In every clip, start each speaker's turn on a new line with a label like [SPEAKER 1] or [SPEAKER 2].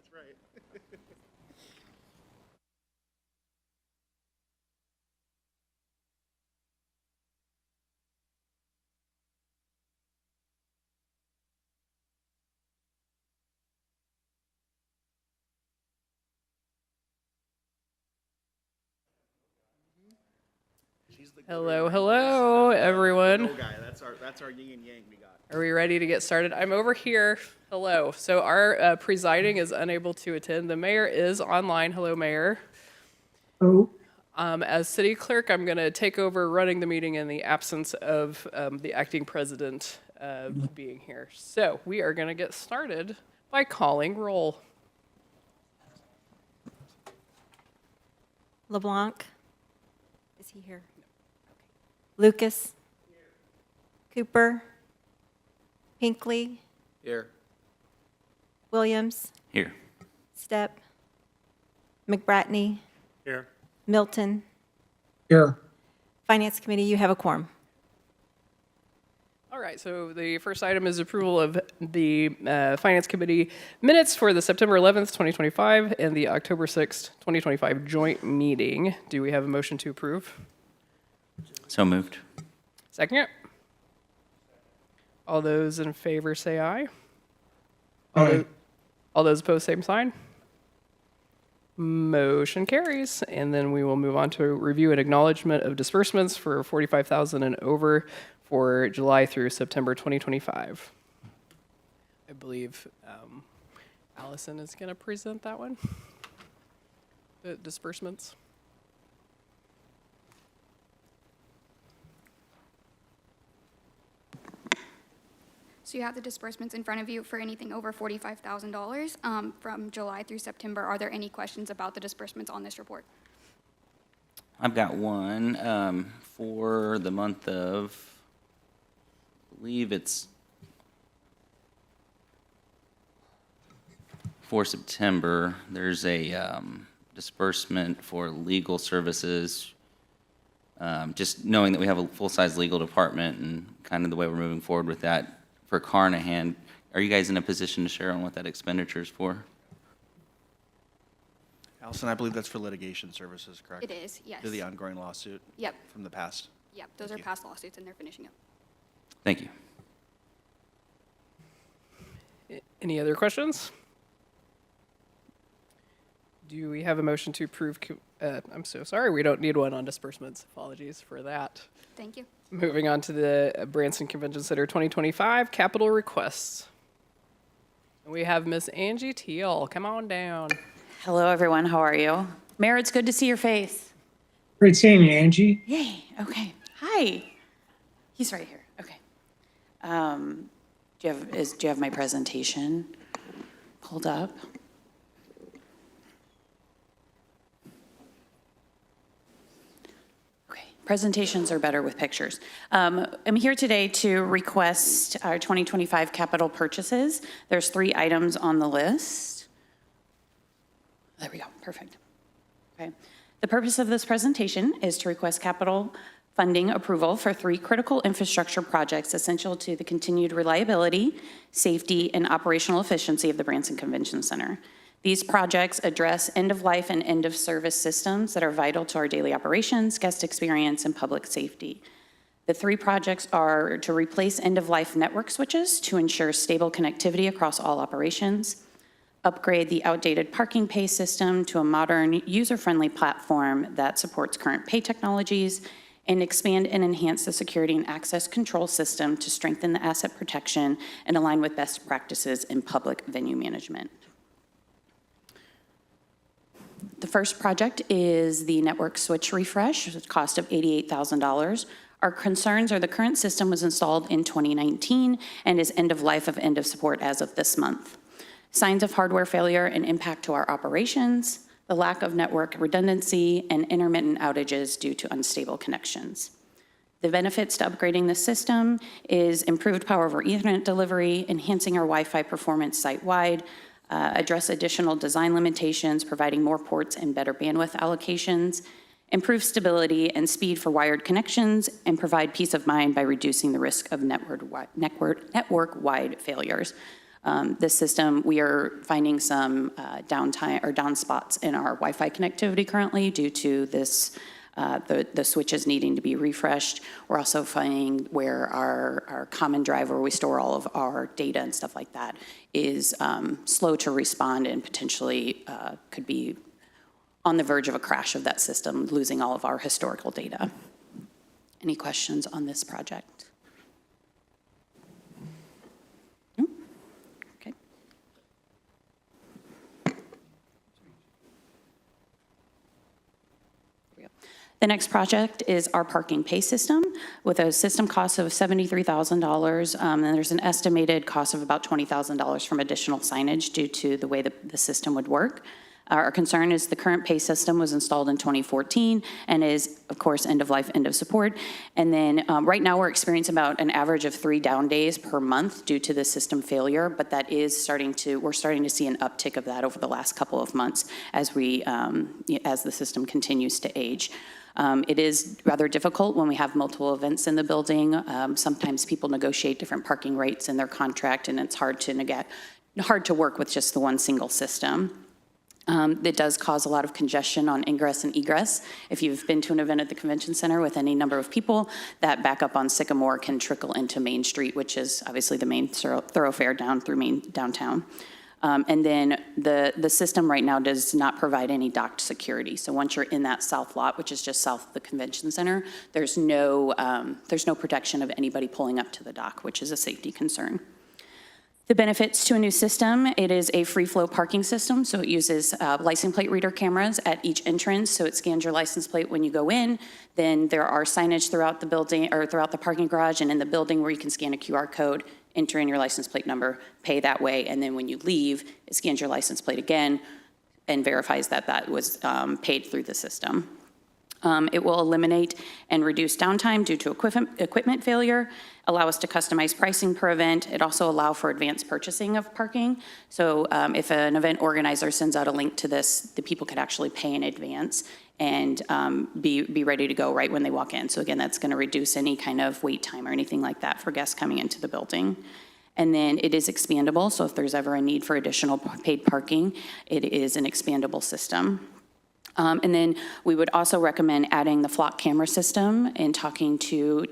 [SPEAKER 1] That's right.
[SPEAKER 2] Hello, everyone.
[SPEAKER 1] No guy. That's our yin and yang we got.
[SPEAKER 2] Are we ready to get started? I'm over here. Hello. So our presiding is unable to attend. The mayor is online. Hello, Mayor.
[SPEAKER 3] Oh,
[SPEAKER 2] As city clerk, I'm going to take over running the meeting in the absence of the acting president being here. So we are going to get started by calling roll.
[SPEAKER 4] LeBlanc? Is he here? Lucas? Cooper? Pinkley?
[SPEAKER 1] Here.
[SPEAKER 4] Williams?
[SPEAKER 5] Here.
[SPEAKER 4] Stepp? McBratney?
[SPEAKER 1] Here.
[SPEAKER 4] Milton?
[SPEAKER 3] here.
[SPEAKER 4] Finance Committee, you have a quorum.
[SPEAKER 2] All right, so the first item is approval of the Finance Committee minutes for the September 11th, 2025 and the October 6th, 2025 joint meeting. Do we have a motion to approve?
[SPEAKER 5] So moved.
[SPEAKER 2] Second? All those in favor say aye.
[SPEAKER 3] Aye.
[SPEAKER 2] All those opposed, same sign. Motion carries. And then we will move on to review and acknowledgement of disbursements for $45,000 and over for July through September 2025. I believe Allison is going to present that one. The disbursements.
[SPEAKER 6] So you have the disbursements in front of you for anything over $45,000 from July through September. Are there any questions about the disbursements on this report?
[SPEAKER 5] I've got one for the month of, I believe it's for September. There's a disbursement for legal services. Just knowing that we have a full-size legal department and kind of the way we're moving forward with that for Carnahan, are you guys in a position to share on what that expenditure is for?
[SPEAKER 1] Allison, I believe that's for litigation services, correct?
[SPEAKER 6] It is, yes.
[SPEAKER 1] To the ongoing lawsuit?
[SPEAKER 6] Yep.
[SPEAKER 1] From the past?
[SPEAKER 6] Yep, those are past lawsuits and they're finishing up.
[SPEAKER 5] Thank you.
[SPEAKER 2] Any other questions? Do we have a motion to approve? I'm so sorry, we don't need one on disbursements. Apologies for that.
[SPEAKER 6] Thank you.
[SPEAKER 2] Moving on to the Branson Convention Center 2025 capital requests. We have Miss Angie Teal. Come on down.
[SPEAKER 7] Hello, everyone. How are you? Mayor, it's good to see your face.
[SPEAKER 3] Great seeing you, Angie.
[SPEAKER 7] Yay. Okay. Hi. He's right here. Okay. Do you have my presentation pulled up? Okay. Presentations are better with pictures. I'm here today to request our 2025 capital purchases. There's 3 items on the list. There we go. Perfect. Okay. The purpose of this presentation is to request capital funding approval for 3 critical infrastructure projects essential to the continued reliability, safety, and operational efficiency of the Branson Convention Center. These projects address end-of-life and end-of-service systems that are vital to our daily operations, guest experience, and public safety. The 3 projects are to replace end-of-life network switches to ensure stable connectivity across all operations, upgrade the outdated parking pay system to a modern, user-friendly platform that supports current pay technologies, and expand and enhance the security and access control system to strengthen the asset protection and align with best practices in public venue management. The first project is the network switch refresh, with a cost of $88,000. Our concerns are the current system was installed in 2019 and is end of life of end of support as of this month. Signs of hardware failure and impact to our operations, the lack of network redundancy, and intermittent outages due to unstable connections. The benefits to upgrading the system is improved power over Ethernet delivery, enhancing our Wi-Fi performance site-wide, address additional design limitations, providing more ports and better bandwidth allocations, improve stability and speed for wired connections, and provide peace of mind by reducing the risk of network-wide failures. This system, we are finding some downtime or down spots in our Wi-Fi connectivity currently due to this, the switches needing to be refreshed. We're also finding where our common drive where we store all of our data and stuff like that is slow to respond and potentially could be on the verge of a crash of that system, losing all of our historical data. Any questions on this project? No? Okay. The next project is our parking pay system with a system cost of $73,000. And there's an estimated cost of about $20,000 from additional signage due to the way the system would work. Our concern is the current pay system was installed in 2014 and is, of course, end of life, end of support. And then right now we're experiencing about an average of 3 down days per month due to the system failure, but that is we're starting to see an uptick of that over the last couple of months as as the system continues to age. It is rather difficult when we have multiple events in the building. Sometimes people negotiate different parking rates in their contract, and it's hard to work with just the one single system. It does cause a lot of congestion on ingress and egress. If you've been to an event at the convention center with any number of people, that backup on Sycamore can trickle into Main Street, which is obviously the main thoroughfare down through downtown. And then the system right now does not provide any docked security. So once you're in that south lot, which is just south of the convention center, there's no protection of anybody pulling up to the dock, which is a safety concern. The benefits to a new system, it is a free flow parking system, so it uses license plate reader cameras at each entrance, so it scans your license plate when you go in. Then there are signage throughout the building, or throughout the parking garage and in the building where you can scan a QR code, enter in your license plate number, pay that way, and then when you leave, it scans your license plate again and verifies that that was paid through the system. It will eliminate and reduce downtime due to equipment failure, allow us to customize pricing per event. It also allows for advanced purchasing of parking. So if an event organizer sends out a link to this, the people could actually pay in advance and be ready to go right when they walk in. So again, that's going to reduce any kind of wait time or anything like that for guests coming into the building. And then it is expandable, so if there's ever a need for additional paid parking, it is an expandable system. And then we would also recommend adding the flock camera system and talking to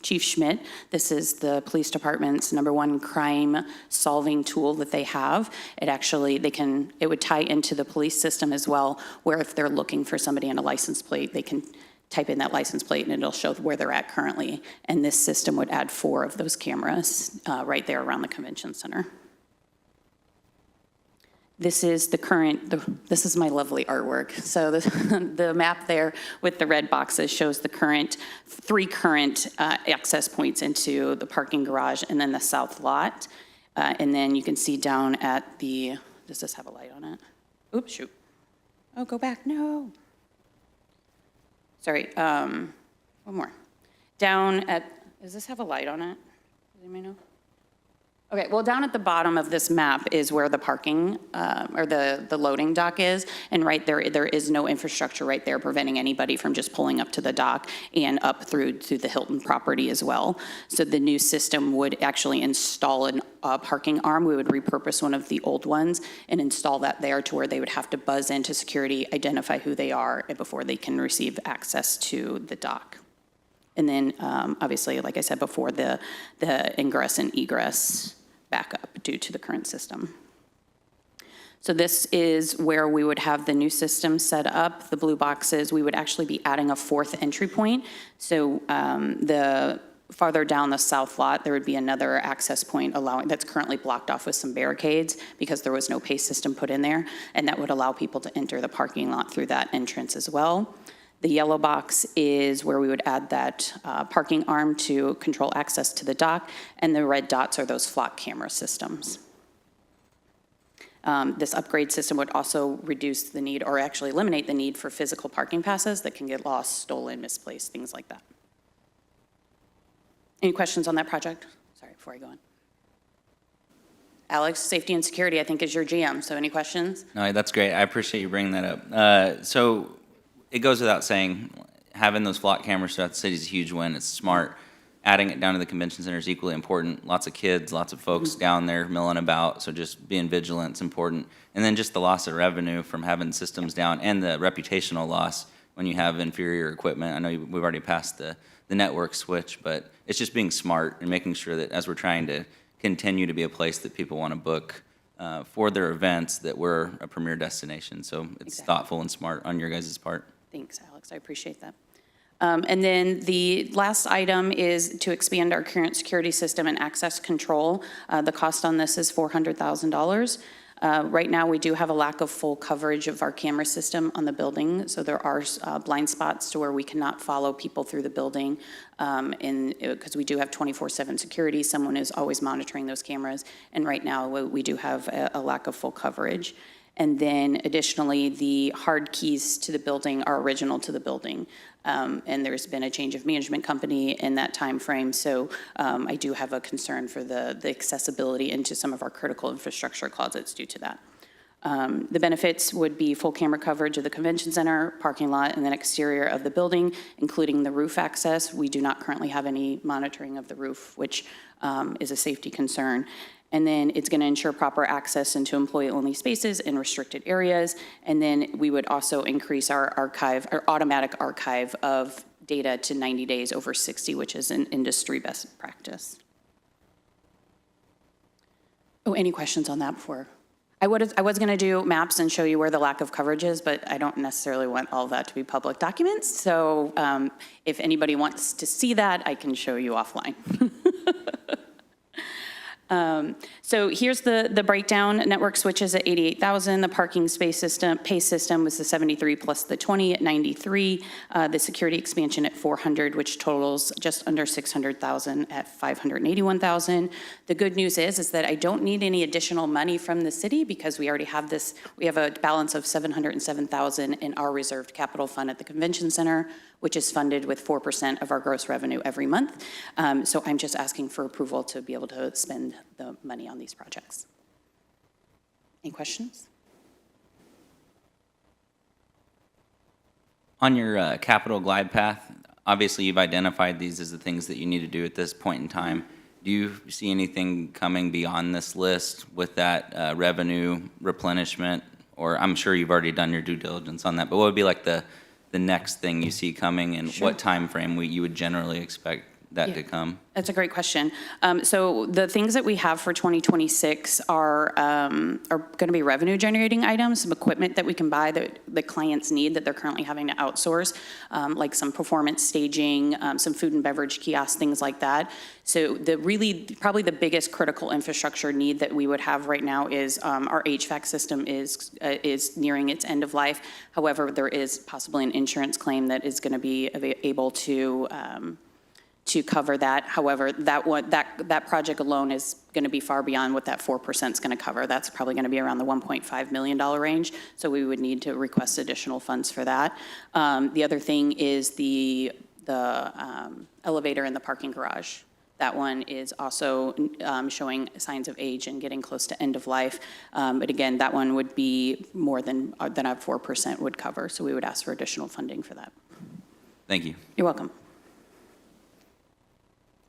[SPEAKER 7] Chief Schmidt. This is the police department's #1 crime solving tool that they have. It would tie into the police system as well, where if they're looking for somebody on a license plate, they can type in that license plate and it'll show where they're at currently. And this system would add 4 of those cameras right there around the convention center. This is this is my lovely artwork. So the map there with the red boxes shows the 3 current access points into the parking garage and then the south lot. And then you can see down at does this have a light on it? Oops, shoot. Oh, go back, no. Sorry, one more. Does this have a light on it? Does anybody know? Okay, well, down at the bottom of this map is where the parking or the loading dock is, and right there is no infrastructure right there preventing anybody from just pulling up to the dock and up through to the Hilton property as well. So the new system would actually install a parking arm. We would repurpose one of the old ones and install that there to where they would have to buzz into security, identify who they are before they can receive access to the dock. And then, obviously, like I said before, the ingress and egress backup due to the current system. So this is where we would have the new system set up. The blue boxes, we would actually be adding a 4th entry point. So the farther down the south lot, there would be another access point that's currently blocked off with some barricades because there was no pay system put in there, and that would allow people to enter the parking lot through that entrance as well. The yellow box is where we would add that parking arm to control access to the dock, and the red dots are those flock camera systems. This upgrade system would also reduce the need, or actually eliminate the need for physical parking passes that can get lost, stolen, misplaced, things like that. Any questions on that project? Sorry, before I go on. Alex, safety and security, I think, is your GM, so any questions?
[SPEAKER 5] No, that's great. I appreciate you bringing that up. So it goes without saying, having those flock cameras throughout the city is a huge win. It's smart. adding it down to the convention center is equally important. Lots of kids, lots of folks down there milling about, so just being vigilant is important. And then just the loss of revenue from having systems down and the reputational loss when you have inferior equipment. I know we've already passed the network switch, but it's just being smart and making sure that as we're trying to continue to be a place that people want to book for their events, that we're a premier destination. So it's
[SPEAKER 7] Exactly.
[SPEAKER 5] thoughtful and smart on your guys' part.
[SPEAKER 7] Thanks, Alex, I appreciate that. And then the last item is to expand our current security system and access control. The cost on this is $400,000. Right now, we do have a lack of full coverage of our camera system on the building, so there are blind spots to where we cannot follow people through the building, because we do have 24/7 security. Someone is always monitoring those cameras, and right now, we do have a lack of full coverage. And then additionally, the hard keys to the building are original to the building. And there's been a change of management company in that time frame, so I do have a concern for the accessibility into some of our critical infrastructure closets due to that. The benefits would be full camera coverage of the convention center, parking lot, and then exterior of the building, including the roof access. We do not currently have any monitoring of the roof, which is a safety concern. And then it's going to ensure proper access into employee-only spaces in restricted areas. And then we would also increase our automatic archive of data to 90 days over 60, which is an industry best practice. Oh, any questions on that before? I was going to do maps and show you where the lack of coverage is, but I don't necessarily want all of that to be public documents. So if anybody wants to see that, I can show you offline. So here's the breakdown. Network switches at 88,000. The parking space system, PACE system was the 73 plus the 20 at 93. The security expansion at 400, which totals just under 600,000 at 581,000. The good news is that I don't need any additional money from the city because we already have this. We have a balance of 707,000 in our reserved capital fund at the convention center, which is funded with 4% of our gross revenue every month. So I'm just asking for approval to be able to spend the money on these projects. Any questions?
[SPEAKER 5] On your capital glide path, obviously you've identified these as the things that you need to do at this point in time. Do you see anything coming beyond this list with that revenue replenishment? Or I'm sure you've already done your due diligence on that, but what would be like the next thing you see coming, and
[SPEAKER 7] Sure.
[SPEAKER 5] what time frame you would generally expect that to come?
[SPEAKER 7] That's a great question. So the things that we have for 2026 are going to be revenue generating items, some equipment that we can buy that the clients need that they're currently having to outsource, like some performance staging, some food and beverage kiosks, things like that. So probably the biggest critical infrastructure need that we would have right now is our HVAC system is nearing its end of life. However, there is possibly an insurance claim that is going to be able to cover that. However, that project alone is going to be far beyond what that 4% is going to cover. That's probably going to be around the $1.5 million range, so we would need to request additional funds for that. The other thing is the elevator in the parking garage. That one is also showing signs of age and getting close to end of life. But again, that one would be more than a 4% would cover, so we would ask for additional funding for that.
[SPEAKER 5] Thank you.
[SPEAKER 7] You're welcome.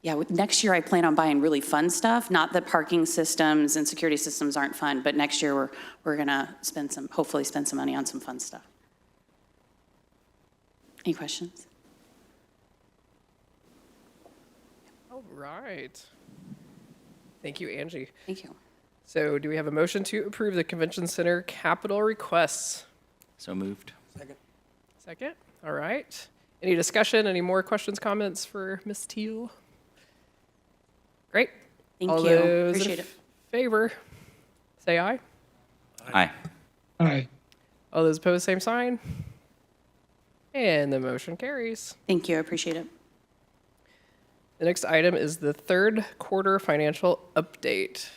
[SPEAKER 7] Yeah, next year I plan on buying really fun stuff. Not that parking systems and security systems aren't fun, but next year we're gonna hopefully spend some money on some fun stuff. Any questions?
[SPEAKER 2] All right. Thank you, Angie.
[SPEAKER 7] Thank you.
[SPEAKER 2] So do we have a motion to approve the convention center capital requests?
[SPEAKER 5] So moved.
[SPEAKER 2] Second? All right. Any discussion? Any more questions, comments for Ms. Teal? Great.
[SPEAKER 7] Thank
[SPEAKER 2] All
[SPEAKER 7] you.
[SPEAKER 2] those
[SPEAKER 7] Appreciate
[SPEAKER 2] in
[SPEAKER 7] it.
[SPEAKER 2] favor, say aye.
[SPEAKER 5] Aye.
[SPEAKER 3] Aye.
[SPEAKER 2] All those opposed, same sign. And the motion carries.
[SPEAKER 7] Thank you. I appreciate it.
[SPEAKER 2] The next item is the third quarter financial update.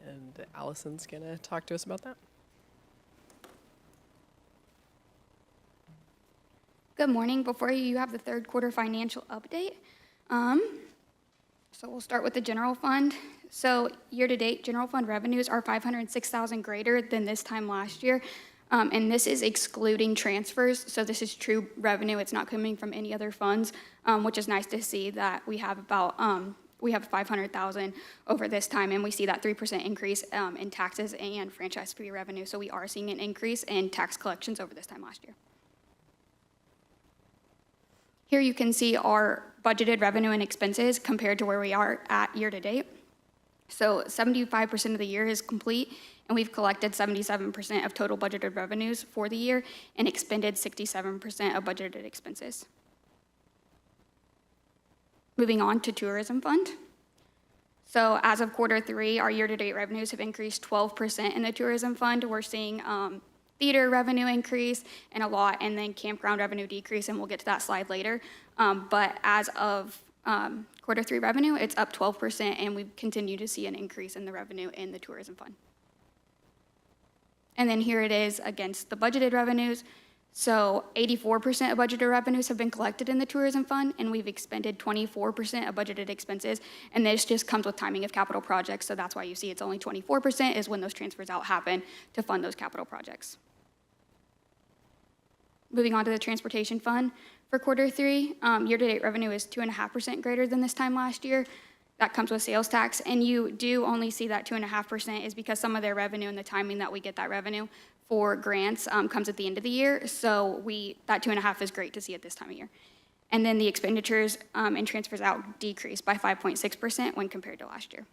[SPEAKER 2] And Allison's going to talk to us about that.
[SPEAKER 6] Good morning. Before you have the third quarter financial update. So we'll start with the general fund. So year-to-date, general fund revenues are $506,000 greater than this time last year. And this is excluding transfers, so this is true revenue. It's not coming from any other funds, which is nice to see that we have about, we have 500,000 over this time, and we see that 3% increase in taxes and franchise fee revenue. So we are seeing an increase in tax collections over this time last year. Here you can see our budgeted revenue and expenses compared to where we are at year to date. So 75% of the year is complete, and we've collected 77% of total budgeted revenues for the year and expended 67% of budgeted expenses. Moving on to tourism fund. So as of Q3, our year-to-date revenues have increased 12% in the tourism fund. We're seeing theater revenue increase and a lot, and then campground revenue decrease, and we'll get to that slide later. But as of Q3 revenue, it's up 12%, and we continue to see an increase in the revenue in the tourism fund. And then here it is against the budgeted revenues. So 84% of budgeted revenues have been collected in the tourism fund, and we've expended 24% of budgeted expenses. And this just comes with timing of capital projects, so that's why you see it's only 24% is when those transfers out happen to fund those capital projects. Moving on to the transportation fund. For Q3, year-to-date revenue is 2.5% greater than this time last year. That comes with sales tax, and you do only see that 2.5% is because some of their revenue and the timing that we get that revenue for grants comes at the end of the year. So that 2.5 is great to see at this time of year. And then the expenditures and transfers out decreased by 5.6% when compared to last year.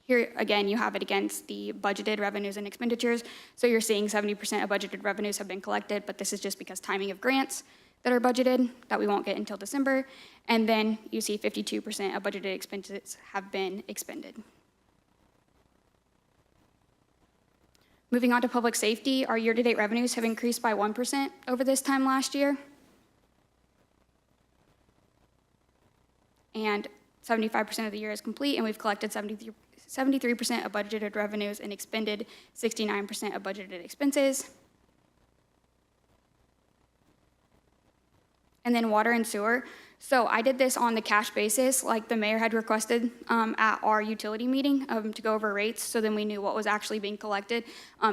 [SPEAKER 6] Here, again, you have it against the budgeted revenues and expenditures. So you're seeing 70% of budgeted revenues have been collected, but this is just because timing of grants that are budgeted that we won't get until December. And then you see 52% of budgeted expenses have been expended. Moving on to public safety, our year-to-date revenues have increased by 1% over this time last year. And 75% of the year is complete, and we've collected 73% of budgeted revenues and expended 69% of budgeted expenses. And then water and sewer. So I did this on the cash basis, like the mayor had requested at our utility meeting to go over rates, so then we knew what was actually being collected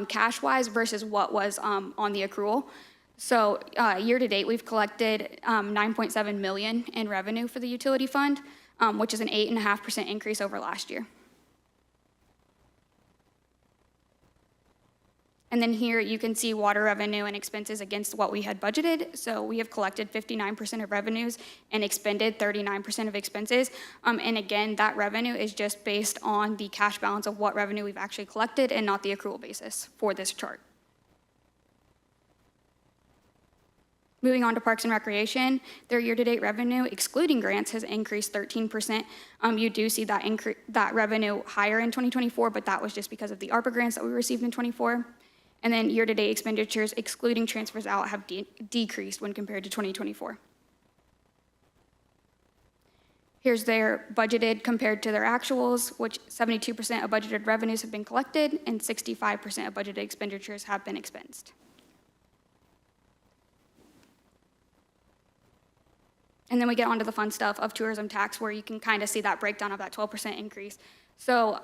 [SPEAKER 6] cash-wise versus what was on the accrual. So year-to-date, we've collected $9.7 million in revenue for the utility fund, which is an 8.5% increase over last year. And then here you can see water revenue and expenses against what we had budgeted. So we have collected 59% of revenues and expended 39% of expenses. And again, that revenue is just based on the cash balance of what revenue we've actually collected and not the accrual basis for this chart. Moving on to Parks and Recreation, their year-to-date revenue, excluding grants, has increased 13%. You do see that revenue higher in 2024, but that was just because of the ARPA grants that we received in 24. And then year-to-date expenditures, excluding transfers out, have decreased when compared to 2024. Here's their budgeted compared to their actuals, which 72% of budgeted revenues have been collected and 65% of budgeted expenditures have been expensed. And then we get onto the fun stuff of tourism tax, where you can kind of see that breakdown of that 12% increase. So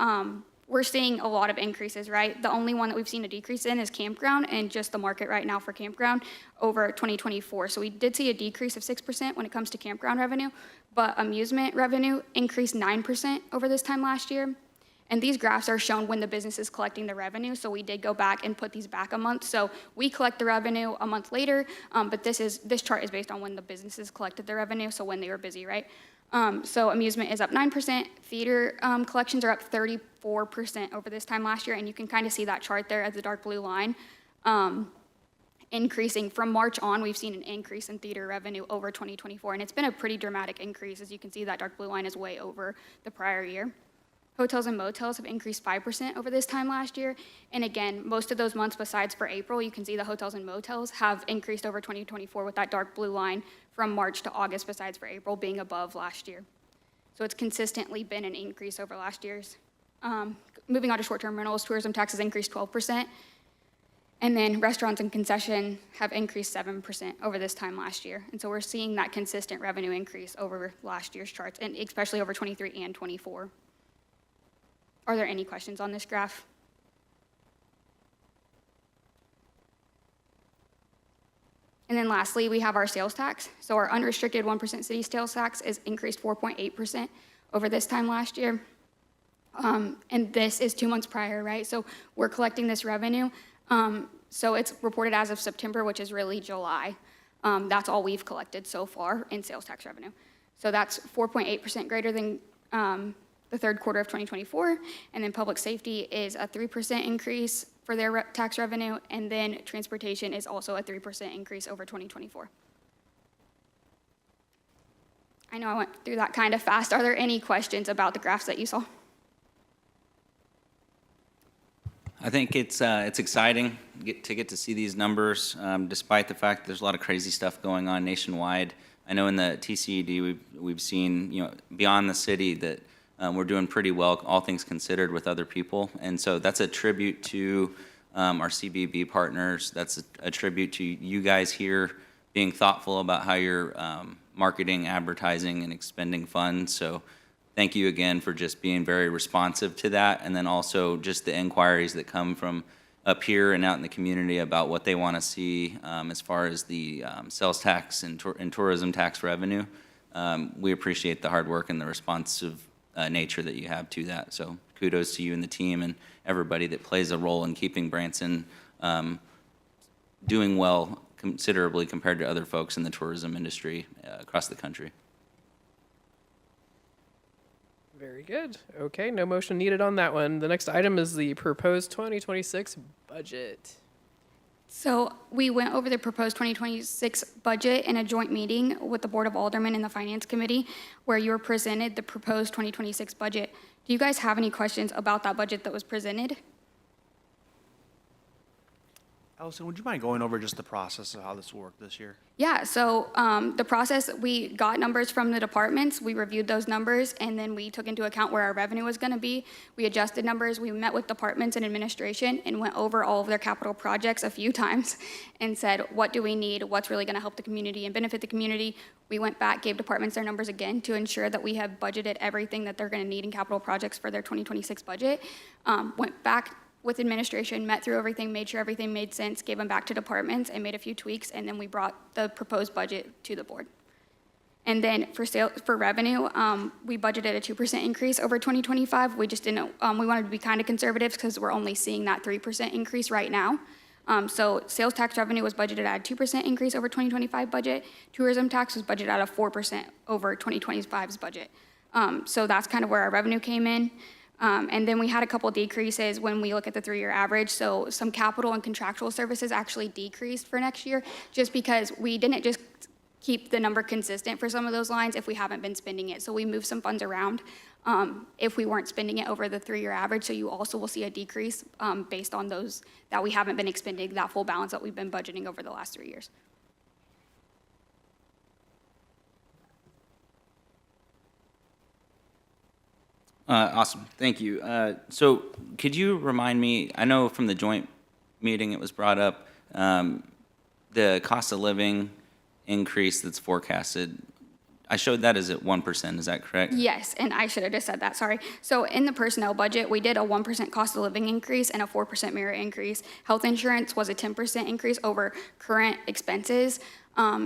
[SPEAKER 6] we're seeing a lot of increases, right? The only one that we've seen a decrease in is campground, and just the market right now for campground over 2024. So we did see a decrease of 6% when it comes to campground revenue, but amusement revenue increased 9% over this time last year. And these graphs are shown when the business is collecting the revenue. So we did go back and put these back a month. So we collect the revenue a month later, but this chart is based on when the businesses collected their revenue, so when they were busy, right? So amusement is up 9%. Theater collections are up 34% over this time last year, and you can kind of see that chart there as the dark blue line. Increasing from March on, we've seen an increase in theater revenue over 2024, and it's been a pretty dramatic increase. As you can see, that dark blue line is way over the prior year. Hotels and motels have increased 5% over this time last year. And again, most of those months besides for April, you can see the hotels and motels have increased over 2024 with that dark blue line from March to August besides for April being above last year. So it's consistently been an increase over last year's. Moving on to short-term rentals, tourism taxes increased 12%. And then restaurants and concession have increased 7% over this time last year. And so we're seeing that consistent revenue increase over last year's charts, and especially over 23 and 24. Are there any questions on this graph? And then lastly, we have our sales tax. So our unrestricted 1% city sales tax is increased 4.8% over this time last year. And this is 2 months prior, right? So we're collecting this revenue. So it's reported as of September, which is really July. That's all we've collected so far in sales tax revenue. So that's 4.8% greater than the third quarter of 2024. And then public safety is a 3% increase for their tax revenue. And then transportation is also a 3% increase over 2024. I know I went through that kind of fast. Are there any questions about the graphs that you saw?
[SPEAKER 5] I think it's exciting to get to see these numbers, despite the fact that there's a lot of crazy stuff going on nationwide. I know in the TCED we've seen, you know, beyond the city that we're doing pretty well, all things considered, with other people, and so that's a tribute to our CBB partners. That's a tribute to you guys here being thoughtful about how you're marketing, advertising, and expending funds. So thank you again for just being very responsive to that, and then also just the inquiries that come from up here and out in the community about what they want to see as far as the sales tax and tourism tax revenue. We appreciate the hard work and the responsive nature that you have to that. So kudos to you and the team and everybody that plays a role in keeping Branson doing well considerably compared to other folks in the tourism industry across the country.
[SPEAKER 2] Very good. Okay, no motion needed on that one. The next item is the proposed 2026 budget.
[SPEAKER 6] So we went over the proposed 2026 budget in a joint meeting with the Board of Aldermen and the Finance Committee, where you were presented the proposed 2026 budget. Do you guys have any questions about that budget that was presented?
[SPEAKER 1] Allison, would you mind going over just the process of how this will work this year?
[SPEAKER 6] Yeah, so the process, we got numbers from the departments, we reviewed those numbers, and then we took into account where our revenue was going to be. We adjusted numbers, we met with departments and administration and went over all of their capital projects a few times and said, what do we need, what's really going to help the community and benefit the community. We went back, gave departments their numbers again to ensure that we have budgeted everything that they're going to need in capital projects for their 2026 budget. Went back with administration, met through everything, made sure everything made sense, gave them back to departments, and made a few tweaks, and then we brought the proposed budget to the board. And then for revenue, we budgeted a 2% increase over 2025. We just didn't, we wanted to be kind of conservative because we're only seeing that 3% increase right now. So sales tax revenue was budgeted at a 2% increase over 2025 budget. Tourism tax was budgeted at a 4% over 2025's budget. So that's kind of where our revenue came in. And then we had a couple decreases when we look at the 3-year average. So some capital and contractual services actually decreased for next year just because we didn't just keep the number consistent for some of those lines if we haven't been spending it. So we moved some funds around if we weren't spending it over the 3-year average. So you also will see a decrease based on those that we haven't been expending that full balance that we've been budgeting over the last 3 years.
[SPEAKER 5] Awesome, thank you. So could you remind me, I know from the joint meeting it was brought up, the cost of living increase that's forecasted, I showed that as at 1%, is that correct?
[SPEAKER 6] Yes, and I should have just said that, sorry. So in the personnel budget, we did a 1% cost of living increase and a 4% merit increase. Health insurance was a 10% increase over current expenses.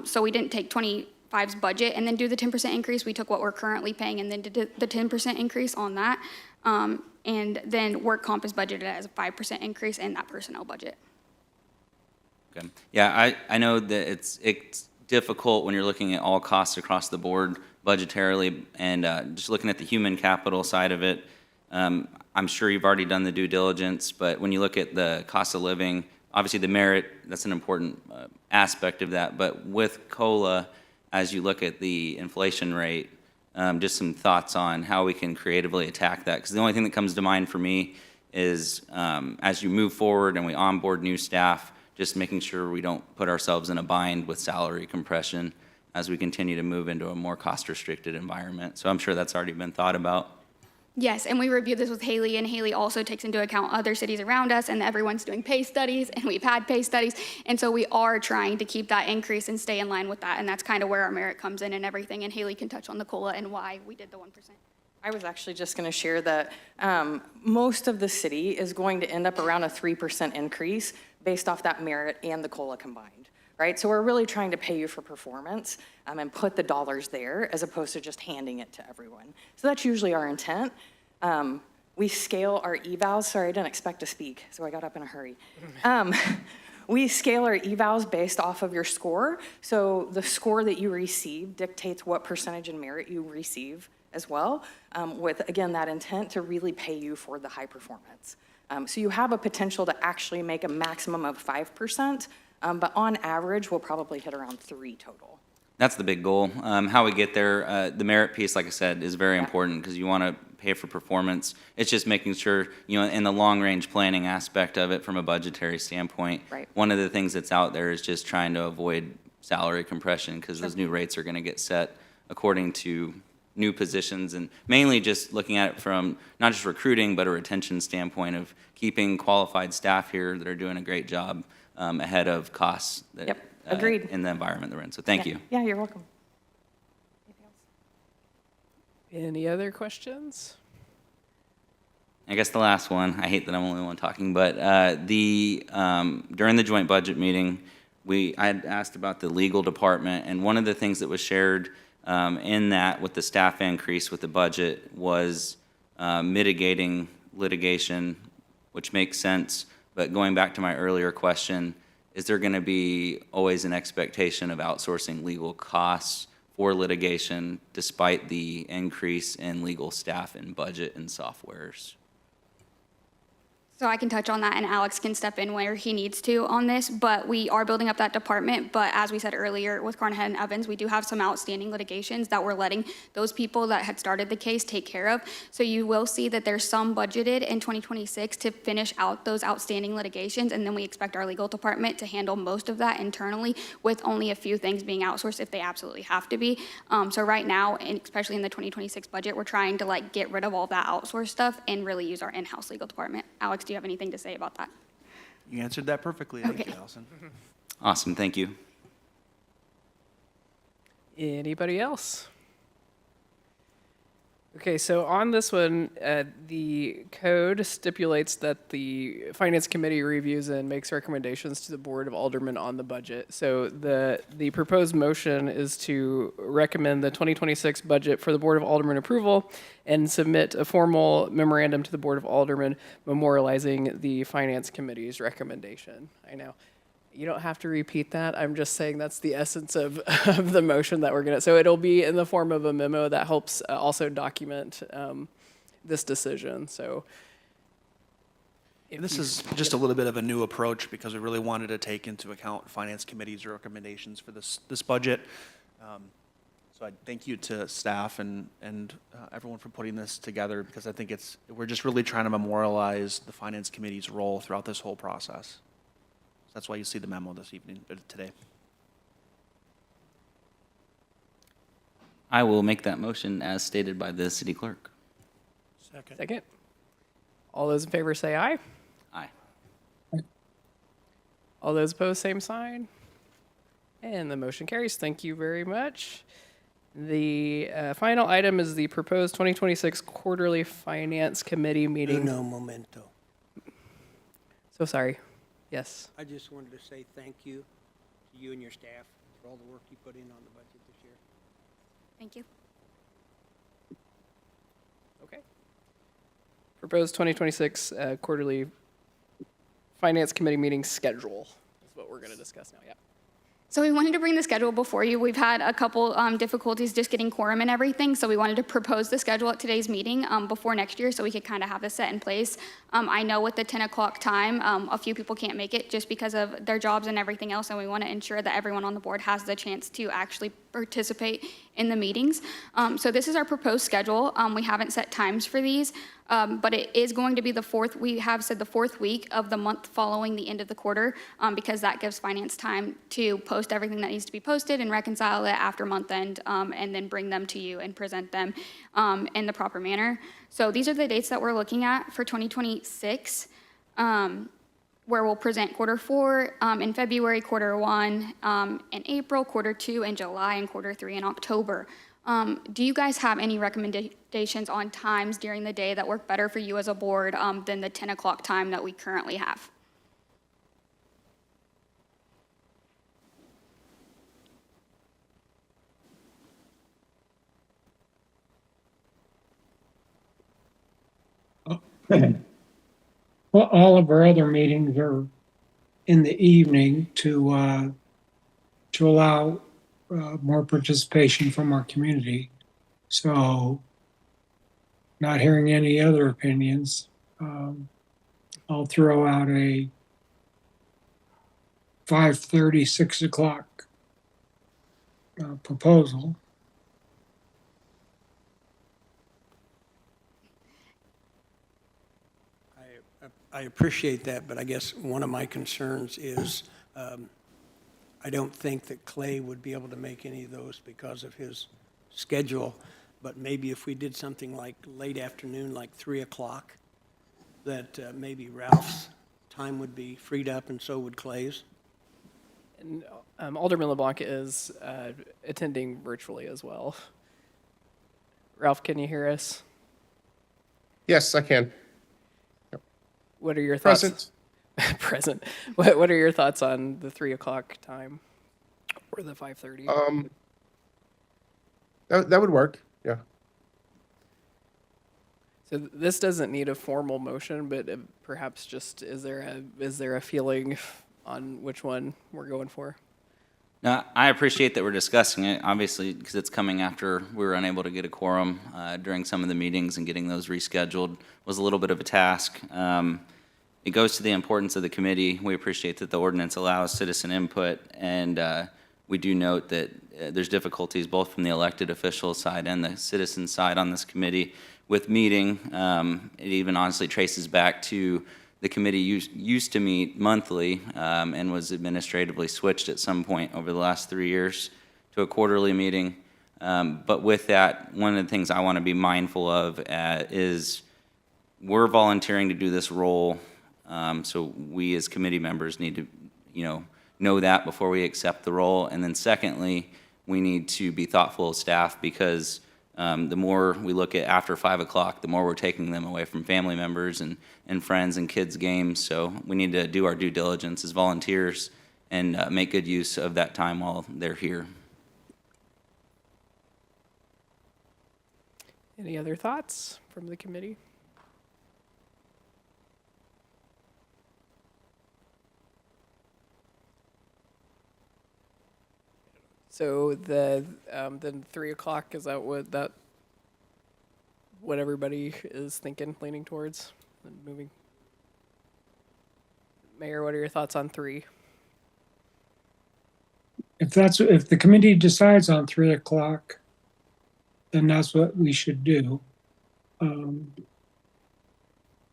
[SPEAKER 6] So we didn't take 25's budget and then do the 10% increase. We took what we're currently paying and then did the 10% increase on that. And then work comp is budgeted as a 5% increase in that personnel budget.
[SPEAKER 5] Okay. Yeah, I know that it's difficult when you're looking at all costs across the board budgetarily, and just looking at the human capital side of it. I'm sure you've already done the due diligence, but when you look at the cost of living, obviously the merit, that's an important aspect of that. But with COLA, as you look at the inflation rate, just some thoughts on how we can creatively attack that. Because the only thing that comes to mind for me is as you move forward and we onboard new staff, just making sure we don't put ourselves in a bind with salary compression as we continue to move into a more cost-restricted environment. So I'm sure that's already been thought about.
[SPEAKER 6] Yes, and we reviewed this with Haley, and Haley also takes into account other cities around us, and everyone's doing pay studies, and we've had pay studies, and so we are trying to keep that increase and stay in line with that, and that's kind of where our merit comes in and everything, and Haley can touch on the COLA and why we did the 1%.
[SPEAKER 8] I was actually just going to share that most of the city is going to end up around a 3% increase based off that merit and the COLA combined. right? So we're really trying to pay you for performance and put the dollars there as opposed to just handing it to everyone. So that's usually our intent. We scale our evals. Sorry, I didn't expect to speak, so I got up in a hurry. We scale our evals based off of your score. So the score that you receive dictates what percentage in merit you receive as well, with, again, that intent to really pay you for the high performance. So you have a potential to actually make a maximum of 5%, but on average, we'll probably hit around 3 total.
[SPEAKER 5] That's the big goal. How we get there, the merit piece, like I said, is very important because you want to pay for performance. It's just making sure, in the long-range planning aspect of it from a budgetary standpoint,
[SPEAKER 8] Right.
[SPEAKER 5] one of the things that's out there is just trying to avoid salary compression because those new rates are going to get set according to new positions, and mainly just looking at it from not just recruiting, but a retention standpoint of keeping qualified staff here that are doing a great job ahead of costs that,
[SPEAKER 8] Yep, agreed.
[SPEAKER 5] in the environment they're in. So thank you.
[SPEAKER 8] Yeah, you're welcome.
[SPEAKER 2] Any other questions?
[SPEAKER 5] I guess the last one, I hate that I'm the only one talking, but during the joint budget meeting, I had asked about the legal department, and one of the things that was shared in that with the staff increase with the budget was mitigating litigation, which makes sense. But going back to my earlier question, is there going to be always an expectation of outsourcing legal costs for litigation despite the increase in legal staff and budget and softwares?
[SPEAKER 6] So I can touch on that, and Alex can step in where he needs to on this, but we are building up that department. But as we said earlier with Carnahan and Evans, we do have some outstanding litigations that we're letting those people that had started the case take care of. So you will see that there's some budgeted in 2026 to finish out those outstanding litigations, and then we expect our legal department to handle most of that internally with only a few things being outsourced if they absolutely have to be. So right now, and especially in the 2026 budget, we're trying to get rid of all that outsourced stuff and really use our in-house legal department. Alex, do you have anything to say about that?
[SPEAKER 1] You answered that perfectly. Thank
[SPEAKER 6] Okay.
[SPEAKER 1] you, Allison.
[SPEAKER 5] Awesome, thank you.
[SPEAKER 2] Anybody else? Okay, so on this one, the code stipulates that the Finance Committee reviews and makes recommendations to the Board of Aldermen on the budget. So the proposed motion is to recommend the 2026 budget for the Board of Aldermen approval and submit a formal memorandum to the Board of Aldermen memorializing the Finance Committee's recommendation. I know. You don't have to repeat that. I'm just saying that's the essence of the motion that we're going to. So it'll be in the form of a memo that helps also document this decision. So
[SPEAKER 1] This is just a little bit of a new approach because we really wanted to take into account Finance Committee's recommendations for this budget. So I thank you to staff and everyone for putting this together because I think we're just really trying to memorialize the Finance Committee's role throughout this whole process. That's why you see the memo this evening, today.
[SPEAKER 5] I will make that motion as stated by the city clerk.
[SPEAKER 2] second. All those in favor say aye.
[SPEAKER 5] Aye.
[SPEAKER 2] All those opposed, same sign. And the motion carries. Thank you very much. The final item is the proposed 2026 quarterly Finance Committee meeting.
[SPEAKER 9] Uno momento.
[SPEAKER 2] So sorry. Yes.
[SPEAKER 9] I just wanted to say thank you to you and your staff for all the work you put in on the budget this year.
[SPEAKER 6] Thank you.
[SPEAKER 2] Okay. Proposed 2026 quarterly Finance Committee meeting schedule is what we're going to discuss now. Yeah.
[SPEAKER 6] So we wanted to bring the schedule before you. We've had a couple difficulties just getting quorum and everything, so we wanted to propose the schedule at today's meeting before next year so we could kind of have this set in place. I know with the 10 o'clock time, a few people can't make it just because of their jobs and everything else, and we want to ensure that everyone on the board has the chance to actually participate in the meetings. So this is our proposed schedule. We haven't set times for these, but it is going to be we have said the fourth week of the month following the end of the quarter, because that gives finance time to post everything that needs to be posted and reconcile it after month end, and then bring them to you and present them in the proper manner. So these are the dates that we're looking at for 2026. Where we'll present quarter 4 in February, quarter 1 in April, quarter 2 in July, and quarter 3 in October. Do you guys have any recommendations on times during the day that work better for you as a board than the 10 o'clock time that we currently have?
[SPEAKER 3] Well, all of our other meetings are in the evening to allow more participation from our community. So, not hearing any other opinions, I'll throw out a 5:30, 6 o'clock proposal.
[SPEAKER 9] I appreciate that, but I guess one of my concerns is I don't think that Clay would be able to make any of those because of his schedule. But maybe if we did something like late afternoon, like 3 o'clock, that maybe Ralph's time would be freed up and so would Clay's.
[SPEAKER 2] And Alderman LeBlanc is attending virtually as well. Ralph, can you hear us?
[SPEAKER 10] Yes, I can.
[SPEAKER 2] What are your thoughts?
[SPEAKER 10] Present.
[SPEAKER 2] Present. What are your thoughts on the 3 o'clock time or the 5:30?
[SPEAKER 10] That would work. Yeah.
[SPEAKER 2] So this doesn't need a formal motion, but perhaps just is there a feeling on which one we're going for?
[SPEAKER 5] No, I appreciate that we're discussing it, obviously, because it's coming after we were unable to get a quorum during some of the meetings, and getting those rescheduled was a little bit of a task. It goes to the importance of the committee. We appreciate that the ordinance allows citizen input, and we do note that there's difficulties both from the elected official side and the citizen side on this committee with meeting. It even honestly traces back to the committee used to meet monthly and was administratively switched at some point over the last 3 years to a quarterly meeting. But with that, one of the things I want to be mindful of is we're volunteering to do this role, so we as committee members need to, know that before we accept the role. And then secondly, we need to be thoughtful of staff, because the more we look at after 5 o'clock, the more we're taking them away from family members and friends and kids' games. So we need to do our due diligence as volunteers and make good use of that time while they're here.
[SPEAKER 2] Any other thoughts from the committee? So then 3 o'clock, is that what everybody is thinking, leaning towards, and moving? Mayor, what are your thoughts on 3?
[SPEAKER 3] If the committee decides on 3 o'clock, then that's what we should do. I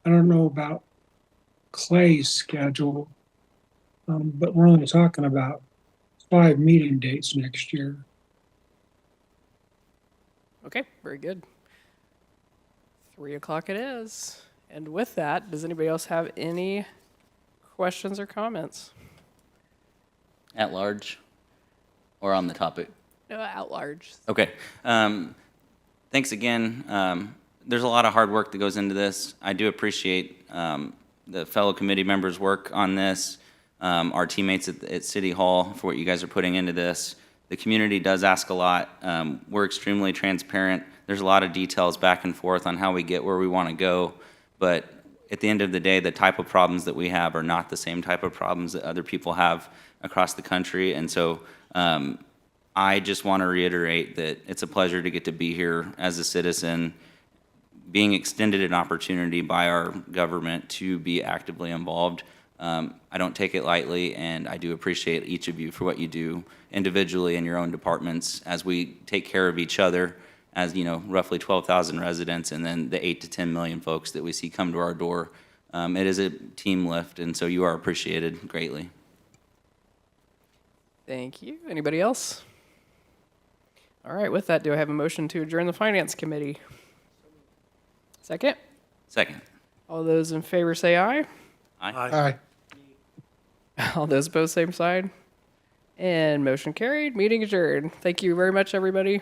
[SPEAKER 3] don't know about Clay's schedule, but we're only talking about 5 meeting dates next year.
[SPEAKER 2] Okay, very good. 3 o'clock it is. And with that, does anybody else have any questions or comments?
[SPEAKER 5] At large or on the topic?
[SPEAKER 2] No, at large.
[SPEAKER 5] Okay. Thanks again. There's a lot of hard work that goes into this. I do appreciate the fellow committee members' work on this, our teammates at City Hall for what you guys are putting into this. The community does ask a lot. We're extremely transparent. There's a lot of details back and forth on how we get where we want to go. But at the end of the day, the type of problems that we have are not the same type of problems that other people have across the country. And so I just want to reiterate that it's a pleasure to get to be here as a citizen, being extended an opportunity by our government to be actively involved. I don't take it lightly, and I do appreciate each of you for what you do individually in your own departments as we take care of each other as, roughly 12,000 residents, and then the 8 to 10 million folks that we see come to our door. It is a team lift, and so you are appreciated greatly.
[SPEAKER 2] Thank you. Anybody else? All right, with that, do I have a motion to adjourn the Finance Committee? Second?
[SPEAKER 5] Second.
[SPEAKER 2] All those in favor say aye.
[SPEAKER 10] Aye.
[SPEAKER 2] All those opposed, same side. And motion carried. Meeting adjourned. Thank you very much, everybody.